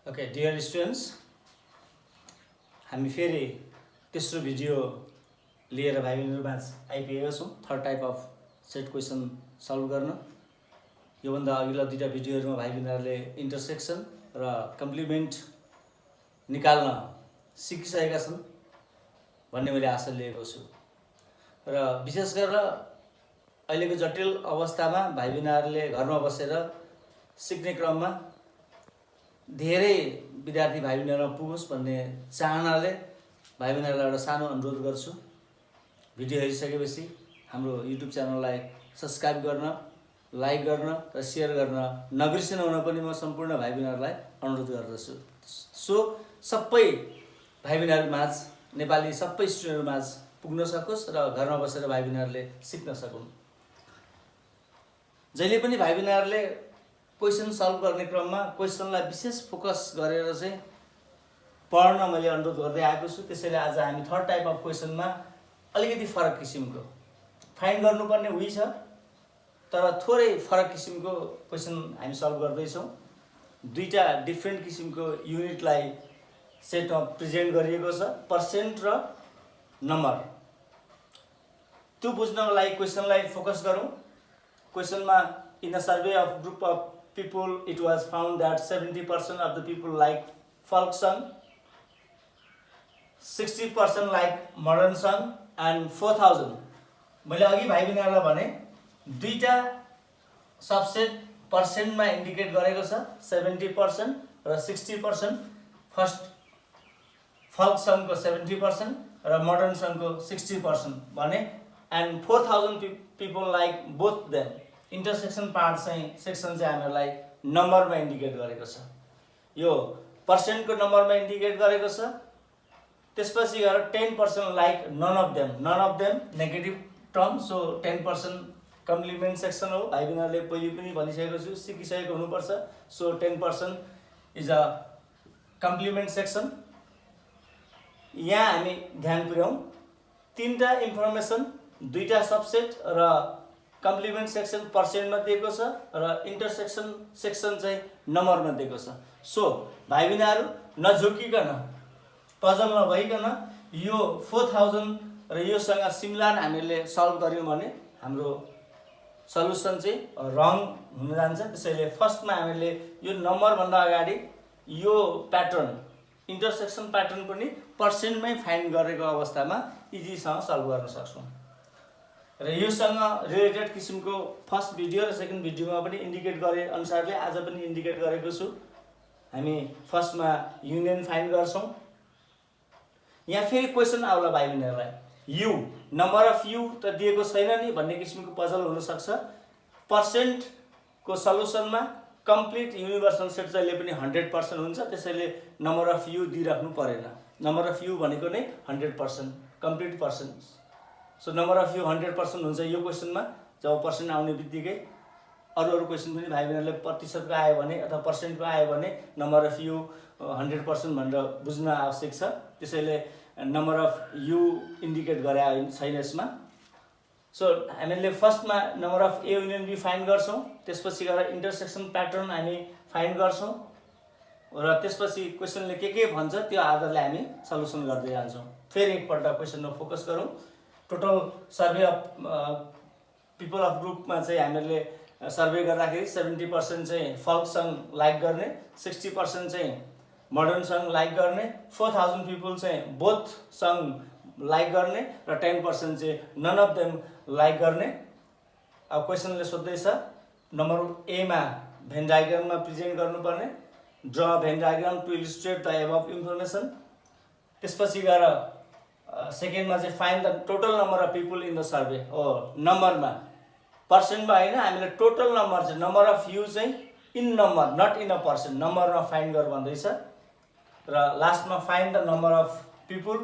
Okay, dear students, हामी फेरि तेस्रो भिडियो लिएर भाइ बहिनीहरुमाझ आइपुगेका छौँ third type of set question solve गर्न। योभन्दा अघिल्ला दुईटा भिडियोहरुमा भाइ बहिनीहरुले इन्टरसेक्सन र कम्प्लिमेन्ट निकाल्न सिकिसकेका छन् भन्ने मैले आशा लिएको छु। र विशेष गरेर अहिलेको जटिल अवस्थामा भाइ बहिनीहरुले घरमा बसेर सिक्ने क्रममा धेरै विद्यार्थी भाइ बहिनीहरुमा पुगोस् भन्ने चाहनाले भाइ बहिनीहरुलाई एउटा सानो अनुरोध गर्छु। भिडियो हेरिसकेपछि हाम्रो युट्युब च्यानललाई सब्स्क्राइब गर्न, लाइक गर्न र शेयर गर्न नबिर्सिनु हुन पनि म सम्पूर्ण भाइ बहिनीहरुलाई अनुरोध गर्दछु। सो सबै भाइ बहिनीहरुमाझ नेपाली सबै स्टुडेन्टहरुमाझ पुग्न सकोस् र घरमा बसेर भाइ बहिनीहरुले सिक्न सकुन्। जहिले पनि भाइ बहिनीहरुले क्वेसन सल्भ गर्ने क्रममा क्वेसनलाई विशेष फोकस गरेर चाहिँ पढ्न मैले अनुरोध गर्दै आएको छु। त्यसैले आज हामी थर्ड टाइप अफ क्वेसनमा अलिकति फरक किसिमको फाइन्ड गर्नुपर्ने उही छ, तर थोरै फरक किसिमको क्वेसन हामी सल्भ गर्दै छौँ। दुईटा डिफरेन्ट किसिमको युनिटलाई सेटमा प्रेजेन्ट गरिएको छ, पर्सेन्ट र नम्बर। त्यो बुझ्नको लागि क्वेसनलाई फोकस गरौँ। क्वेसनमा in a survey of group of people, it was found that 70% of the people like folk song, 60% like modern song, and 4000 मैले अघि भाइ बहिनीहरुलाई भने दुईटा सबसेट पर्सेन्टमा इन्डिकेट गरेको छ, 70% र 60%। फर्स्ट folk song को 70% र modern song को 60% भने, and 4000 people like both them। Intersection part चाहिँ सेक्सन चाहिँ हामीलाई नम्बरमा इन्डिकेट गरेको छ। यो पर्सेन्टको नम्बरमा इन्डिकेट गरेको छ। त्यसपछि गएर 10% like none of them negative term, so 10% complement section हो। भाइ बहिनीहरुले पहिले पनि भनिसकेको छु, सिकिसकेको हुनुपर्छ। So 10% is a complement section. यहाँ हामी ध्यान पुर्याउँ, तीनटा इन्फर्मेसन, दुईटा सबसेट र कम्प्लिमेन्ट सेक्सन पर्सेन्टमा दिएको छ र इन्टरसेक्सन सेक्सन चाहिँ नम्बरमा दिएको छ। सो भाइ बहिनीहरु नझुकिकन, पजल नभइकन यो 4000 र योसँग सिमिलर हामीले सल्भ गर्यौं भने हाम्रो सल्युसन चाहिँ रङ हुन जान्छ। त्यसैले फर्स्टमा हामीले यो नम्बर भन्दा अगाडि यो प्याटर्न इन्टरसेक्सन प्याटर्न पनि पर्सेन्टमै फाइन्ड गरेको अवस्थामा इजीसँग सल्भ गर्न सक्छौं। र योसँग रिलेटेड किसिमको फर्स्ट भिडियो र सेकेन्ड भिडियोमा पनि इन्डिकेट गरे अनुसारले आज पनि इन्डिकेट गरेको छु। हामी फर्स्टमा युनियन फाइन्ड गर्छौं। यहाँ फेरि क्वेसन आउला भाइ बहिनीहरुलाई, यु नम्बर अफ यु त दिएको छैन नि भन्ने किसिमको पजल हुन सक्छ। पर्सेन्टको सल्युसनमा कम्प्लिट युनिभर्सल सेट जहिले पनि 100% हुन्छ, त्यसैले नम्बर अफ यु दिइराख्नु परेन। नम्बर अफ यु भनेको नै 100% complete percent. So number of you 100% हुन्छ यो क्वेसनमा। जब पर्सेन्ट आउने बित्तिकै अरू क्वेसन पनि भाइ बहिनीहरुले प्रतिशतको आयो भने अथवा पर्सेन्टको आयो भने नम्बर अफ यु 100% भनेर बुझ्न आवश्यक छ। त्यसैले नम्बर अफ यु इन्डिकेट गरे छैन यसमा। सो हामीले फर्स्टमा number of A union B find गर्छौं। त्यसपछि गएर इन्टरसेक्सन प्याटर्न हामी फाइन्ड गर्छौं र त्यसपछि क्वेसनले के भन्छ त्यो आधारले हामी सल्युसन गर्दै जान्छौं। फेरि एकपल्ट क्वेसनमा फोकस गरौँ। Total survey of people of ग्रुपमा चाहिँ हामीले सर्वे गर्दाखेरि 70% चाहिँ folk song लाइक गर्ने, 60% चाहिँ मोडर्न सङ लाइक गर्ने, 4000 पिपल चाहिँ बोथ सङ लाइक गर्ने र 10% चाहिँ नन अफ देम लाइक गर्ने। अब क्वेसनले सोध्दैछ नम्बर ए मा भेन डायग्राममा प्रेजेन्ट गर्नुपर्ने, draw Venn diagram to illustrate the above information. त्यसपछि गएर सेकेन्डमा चाहिँ find the total number of people in the survey. नम्बरमा पर्सेन्टमा हैन, हामीले टोटल नम्बर चाहिँ नम्बर अफ यु चाहिँ in number not in a percent नम्बरमा फाइन्ड गर भन्दैछ। र लास्टमा find the number of people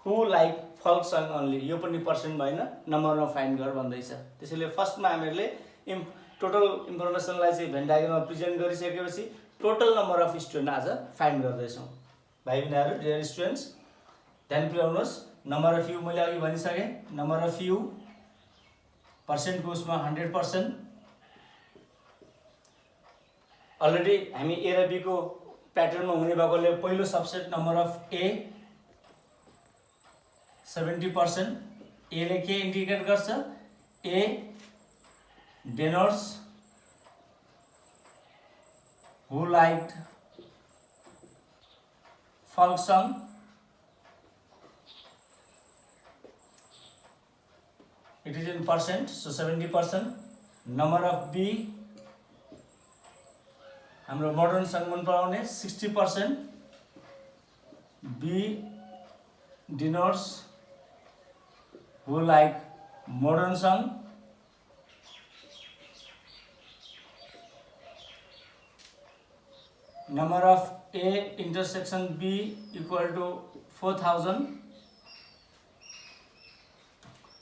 who like folk song only, यो पनि पर्सेन्टमा हैन नम्बरमा फाइन्ड गर भन्दैछ। त्यसैले फर्स्टमा हामीले टोटल इन्फर्मेसनलाई चाहिँ भेन डायग्राममा प्रेजेन्ट गरिसकेपछि टोटल नम्बर अफ स्टुडेन्ट आज फाइन्ड गर्दैछौँ। भाइ बहिनीहरु डियर स्टुडेन्ट्स ध्यान पुर्याउनुहोस्। नम्बर अफ यु मैले अघि भनिसके, नम्बर अफ यु पर्सेन्टको उसमा 100%। अलरेडी हामी ए र बी को प्याटर्नमा हुने भएकोले पहिलो सबसेट नम्बर अफ ए 70%, ए ले के इन्डिकेट गर्छ, ए डेनर्स who liked folk song, it is in percent, so 70%. Number of B, हाम्रो मोडर्न सङ मन पराउने 60%, B denotes who like modern song, number of A intersection B equal to 4000.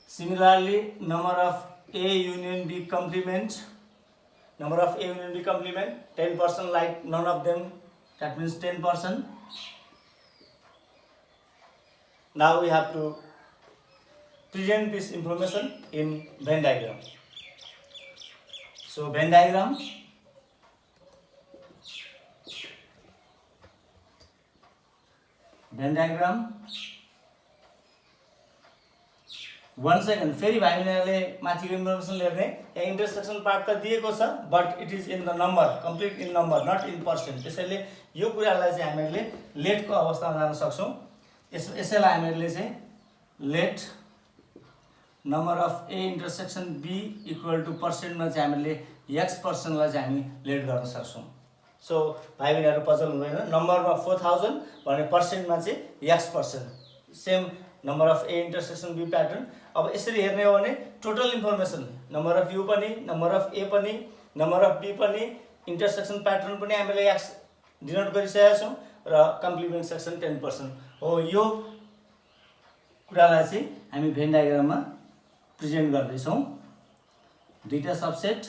Similarly, number of A union B complement, number of A union B complement 10%, like none of them, that means 10%. Now we have to present this information in Venn diagram. So Venn diagram, one second, फेरि भाइ बहिनीहरूले माथिको information लेख्ने, यहाँ intersection part त दिएको छ but it is in the number, complete in number, not in percent. त्यसैले यो कुरालाई चाहिँ हामीहरूले लेटको अवस्थामा जान सक्छौँ। यसैलाई हामीहरूले चाहिँ let number of A intersection B equal to पर्सेन्टमा चाहिँ हामीले x% चाहिँ हामी लेट गर्न सक्छौँ। सो भाइ बहिनीहरू पजल हुँदैन, नम्बरमा 4000 भने पर्सेन्टमा चाहिँ x%, same number of A intersection B pattern. अब यसरी हेर्ने हो भने total information number of U पनि, नम्बर अफ ए पनि, नम्बर अफ बी पनि, इन्टरसेक्सन प्याटर्न पनि हामीले x डिनोट गरिसकेका छौँ र कम्प्लिमेन्ट सेक्सन 10% हो। यो कुरालाई चाहिँ हामी भेन डायग्राममा प्रेजेन्ट गर्दैछौँ। दुईटा सबसेट,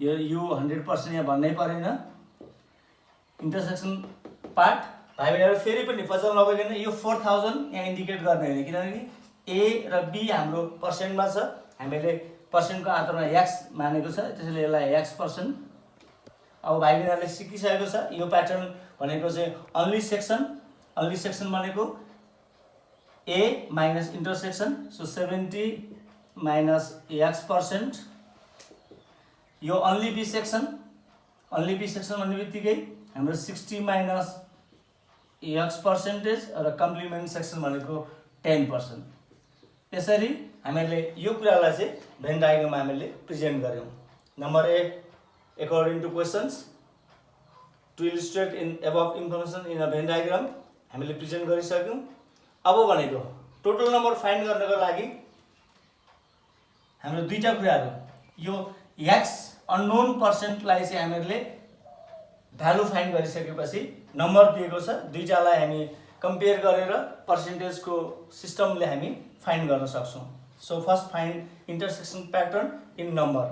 यो यु 100% यहाँ भन्नै परेन। इन्टरसेक्सन पार्ट भाइ बहिनीहरू फेरि पनि पजल नभइकन यो 4000 यहाँ इन्डिकेट गर्ने होइन, किनकि ए र बी हाम्रो पर्सेन्टमा छ, हामीले पर्सेन्टको आधारमा x मानेको छ, त्यसैले यसलाई x%। अब भाइ बहिनीहरूले सिकिसकेको छ यो प्याटर्न भनेको चाहिँ अन्ली सेक्सन भनेको A minus intersection, so 70 minus x%। यो अन्ली बी सेक्सन भन्ने बित्तिकै हाम्रो 60 माइनस x% र कम्प्लिमेन्ट सेक्सन भनेको 10%। यसरी हामीले यो कुरालाई चाहिँ भेन डायग्राममा हामीले प्रेजेन्ट गर्यौँ। Number A, according to questions to illustrate in above information in a Venn diagram हामीले प्रेजेन्ट गरिसक्यौँ। अब भनेको टोटल नम्बर फाइन्ड गर्नको लागि हाम्रो दुईटा कुराहरू, यो x अननोन पर्सेन्टलाई चाहिँ हामीले भ्यालु फाइन्ड गरिसकेपछि नम्बर दिएको छ, दुईटालाई हामी कम्पेयर गरेर पर्सेन्टेजको सिस्टमले हामी फाइन्ड गर्न सक्छौँ। So first find intersection pattern in number.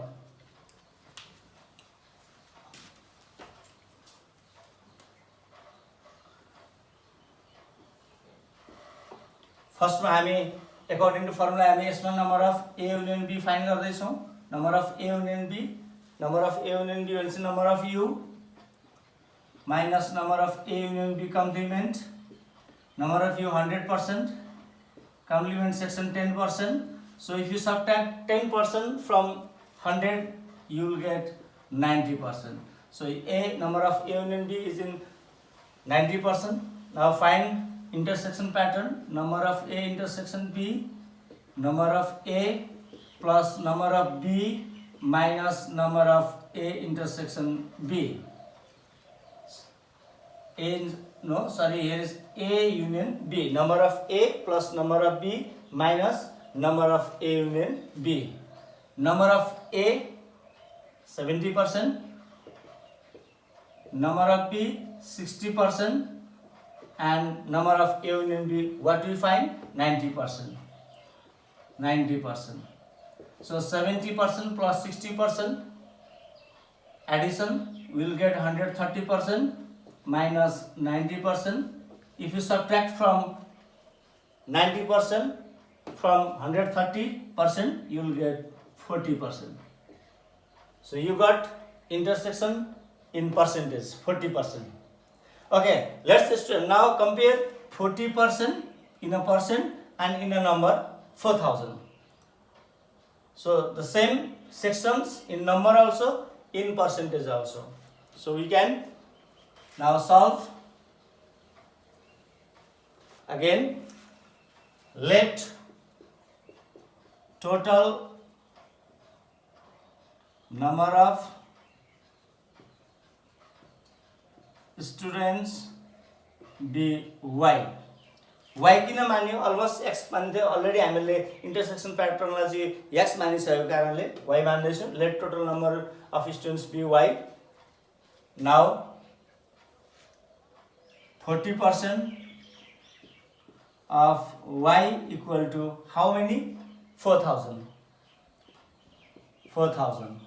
फर्स्टमा हामी अकर्डिङ टु फर्मुला हामी यसमा number of A union B find गर्दैछौँ। Number of A union B भनेपछि number of U minus number of A union B complement, number of U 100%, complement section 10%. So if you subtract 10% from 100, you will get 90%. So A, number of A union B is in 90%. Now find intersection pattern. Number of A intersection B, number of A plus number of B minus number of A intersection B. Here is A union B. Number of A plus number of B minus number of A union B. Number of A 70%, number of B 60%, and number of A union B, what we find? 90%. 90%. So 70% plus 60% addition will get 130% minus 90%. If you subtract from 90% from 130%, you will get 40%. So you got intersection in percentage 40%. Okay, let's now compare 40% in a percent and in a number 4000. So the same sections in number also, in percentage also. So we can now solve. Again, let total number of students be y. Y किन मान्यो? Almost x मान्थ्यो already हामीले intersection प्याटर्नलाई चाहिँ x मानिसकेको कारणले y मान्दैछौँ. Let total number of students be y. Now 40% of y equal to how many? 4000. 4000.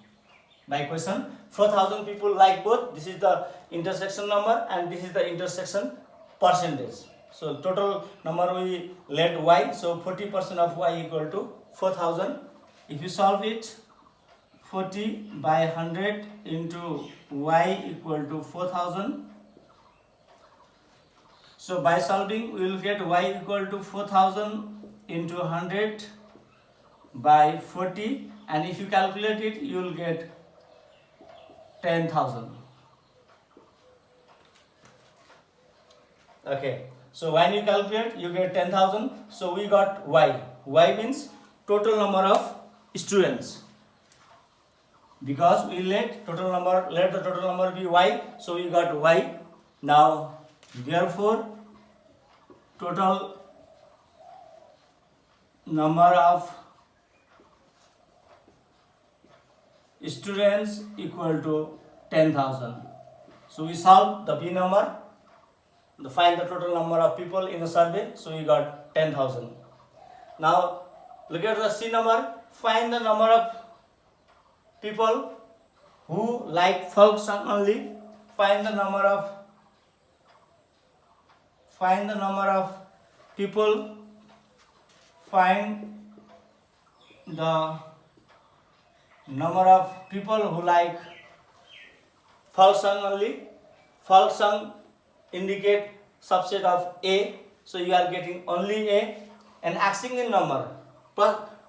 By question, 4000 people like both. This is the intersection number and this is the intersection percentage. So total number we let y. So 40% of y equal to 4000. If you solve it, 40 by 100 into y equal to 4000. So by solving, we will get y equal to 4000 into 100 by 40, and if you calculate it, you will get 10,000. Okay, so when you calculate, you get 10,000. So we got y. Y means total number of students. Because we let the total number be y, so we got y. Now, therefore, total number of students equal to 10,000. So we solve the B number, find the total number of people in the survey, so we got 10,000. Now look at the C number, find the number of people who like folk song only, find the number of people, find the number of people who like folk song only. Folk song indicate subset of A, so you are getting only A, and asking in number.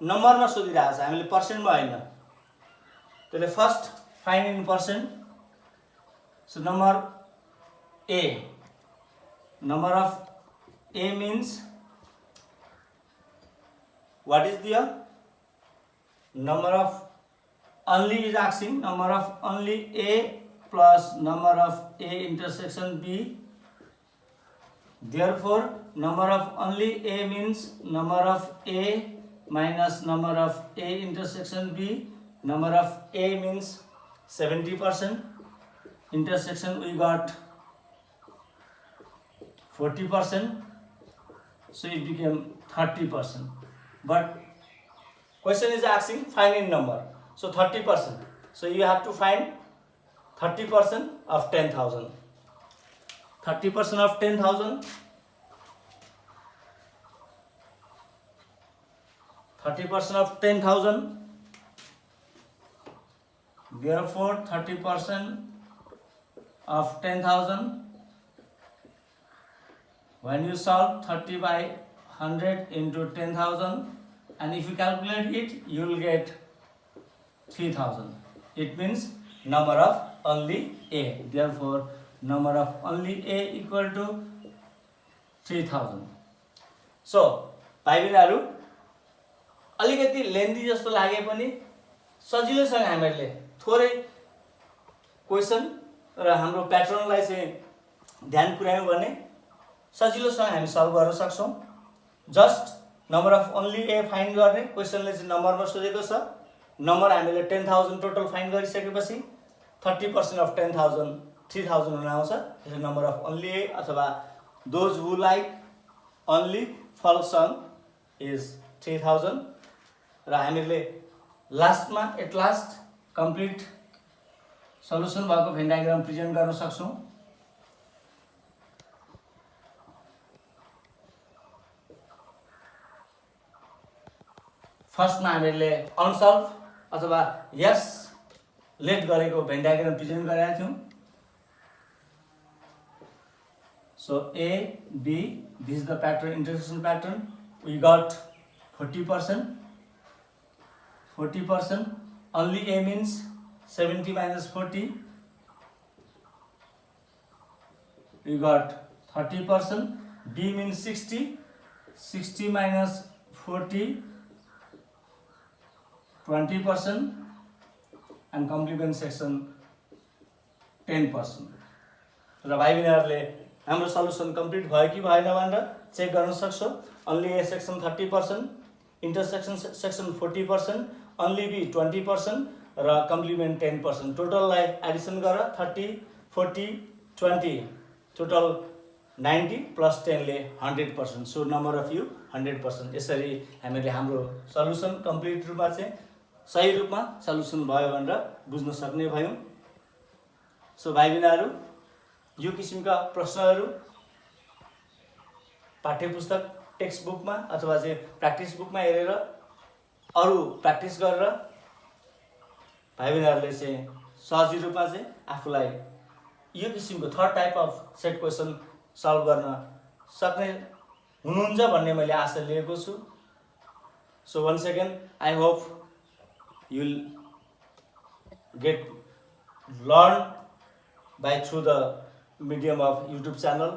Number मा सोधिरहेको छ हामीले पर्सेन्टमा हैन. त्यसले first find in percent. So number A. Number of A means what is the number of only is asking, number of only A plus number of A intersection B. Therefore, number of only A means number of A minus number of A intersection B. Number of A means 70%. Intersection we got 40%. So it became 30%. But question is asking find in number. So 30%. So you have to find 30% of 10,000. 30% of 10,000. 30% of 10,000. Therefore, 30% of 10,000. When you solve 30 by 100 into 10,000, and if you calculate it, you will get 3,000. It means number of only A. Therefore, number of only A equal to 3,000. So, भाइबहिनीहरु अलिकति लेन्दी जस्तो लागे पनि सजिलोसँग हामीले थोरै question र हाम्रो प्याटर्नलाई चाहिँ ध्यान पुर्यायौं भने सजिलोसँग हामी सल्भ गर्न सक्छौं. Just number of only A find गर्ने क्वेशनले चाहिँ नम्बरमा सोधेको छ. नम्बर हामीले 10,000 टोटल फाइन्ड गरिसकेपछि 30% अफ 10,000 3,000 हुन आउँछ. त्यसै नम्बर अफ ओन्ली ए अथवा those who like only folk song is 3,000. र हामीले लास्टमा एट लास्ट कम्प्लिट सल्युसन भएको भेन डायग्राम प्रेजेन्ट गर्न सक्छौं. फर्स्टमा हामीले अनसल्भ अथवा यस लेट गरेको भेन डायग्राम प्रेजेन्ट गरेका थियौं. So A, B, this is the pattern, intersection pattern. We got 40%. 40%. Only A means 70 minus 40. We got 30%. B means 60. 60 minus 40. 20%. And complement section 10%. र भाइ बहिनीहरूले हाम्रो सल्युसन कम्प्लिट भयो कि भएन भनेर चेक गर्न सक्छौ। Only A section 30%, intersection section 40%, only B 20% र कम्प्लिमेन्ट 10%। टोटललाई एडिसन गर 30, 40, 20, टोटल 90 प्लस 10 ले 100%। So number of you 100%। यसरी हामीले हाम्रो सल्युसन कम्प्लिट रूपमा चाहिँ सही रूपमा सल्युसन भयो भनेर बुझ्न सक्ने भयौँ। सो भाइ बहिनीहरू यो किसिमका प्रश्नहरू पाठ्यपुस्तक टेक्स्ट बुकमा अथवा चाहिँ प्र्याक्टिस बुकमा हेरेर अरू प्र्याक्टिस गरेर भाइ बहिनीहरूले चाहिँ सजिलो रूपमा चाहिँ आफूलाई यो किसिमको third type of set question solve गर्न सक्ने हुनुहुन्छ भन्ने मैले आशा लिएको छु। So once again I hope you will get learn by through the medium of YouTube channel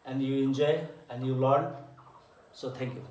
and you enjoy and you learn. So thank you.